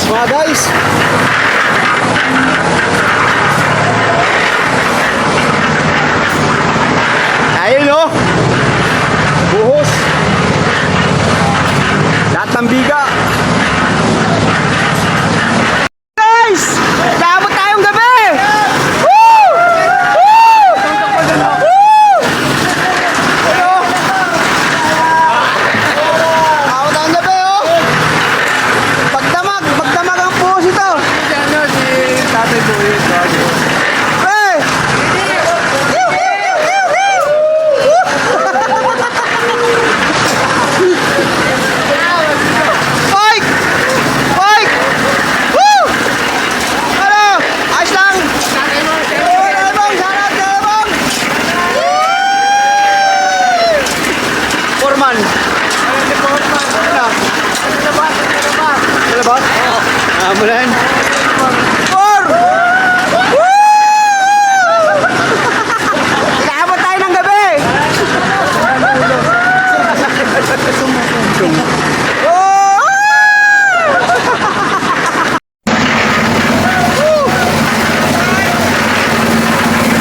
mga guys. Ayun o. Buhos. Lahat ng biga. Guys! Naabot tayong gabi! Woo! Woo! Woo! Naabot tayong gabi oh. Pagdamag ang buhos ito. Si Tatay Boyet. Hey! Mike! Mike! Woo! Ano? Ayos lang! Telebong! Sarap! Telebong! Foreman! Ano? Labas? Oo. Amulan? Four! Woo! Inaabot tayo ng gabi!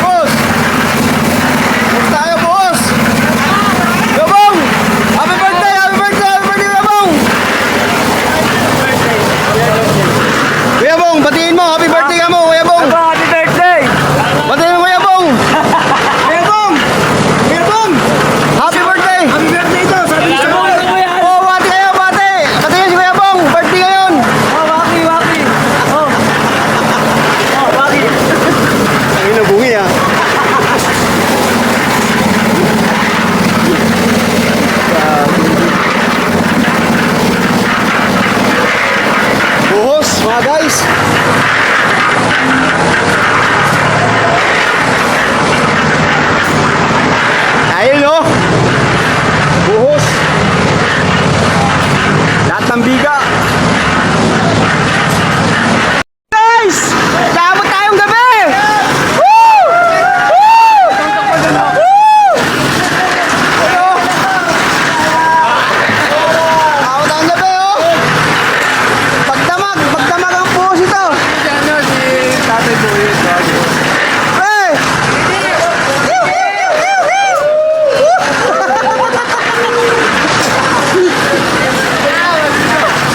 Boss! Boss tayo, boss! Gabong! Happy birthday! Happy birthday! Happy birthday, Gabong! Kuya Bong, batiin mo! Happy birthday ka mo, Kuya Bong! Happy birthday! Batiin mo, Kuya Bong! Kuya Bong! Kuya Bong! Happy birthday! Happy birthday to! Sabi sa mga mo yan! Oh, bati kayo, bati! Bati kayo si Kuya Bong! Birthday ngayon! Oh, Waki! Oh! Oh, Waki! Ay, nabungi ah! Buhos, mga guys! Ayun o! Buhos! Lahat ng biga! Guys! Naabot tayong gabi! Woo! Woo! Woo! Ano? Naabot tayong gabi oh! Pagdamag ang buhos ito! Si Tatay Boyet. Hey!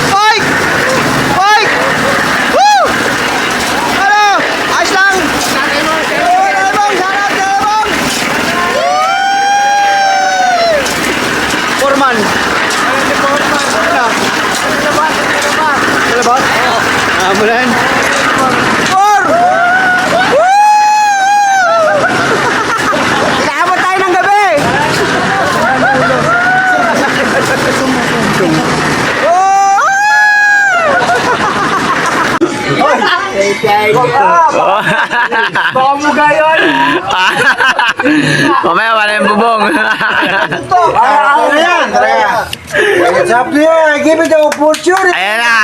Mike! Mike! Woo! Ano? Ayos lang! Telebong! Sarap! Telebong! Foreman! Ano? Labas? Oo. Amulan? Four! Woo! Inaabot tayo ng gabi! Baka mo gayon! Mamaya wala yung bubong. What's up to you? I give you the opportunity! Ayan na.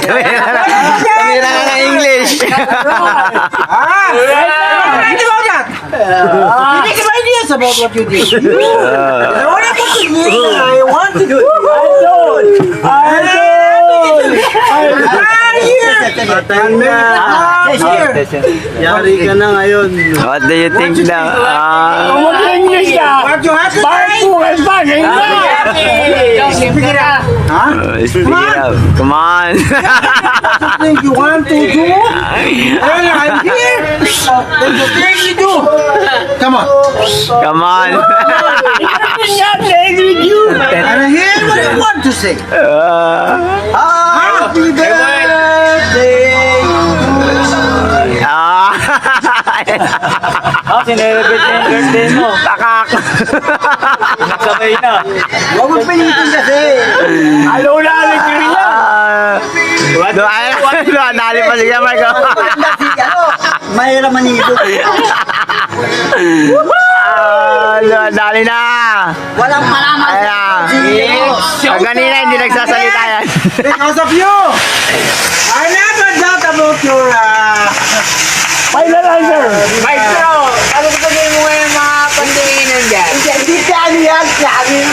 Tumira ka ng English. You make some ideas about what you did. I want to put the I want to do Yari ka na ngayon. What do you think now? English ka! What you have to say? Speak it out! Speak it out. Come on. Think you want to do? And I'm here! Then the thing you do! Come on! Come on. And I hear what you want to say! Happy birthday! Sinelebrit na yung birthday mo. Takak. Nagsabay na. Huwag mo pilitin kasi! Alo na, aligri na. Dali pa siya, Marco. Mahirap manido. Dali na. Walang malaman. Ayan. Kanina hindi nagsasalita yan. Because of you! I never doubt about your finalizer! Maestro, ano ko sabihin mo ngayon mga pandinginan dyan? Hindi ka ano yan, sabi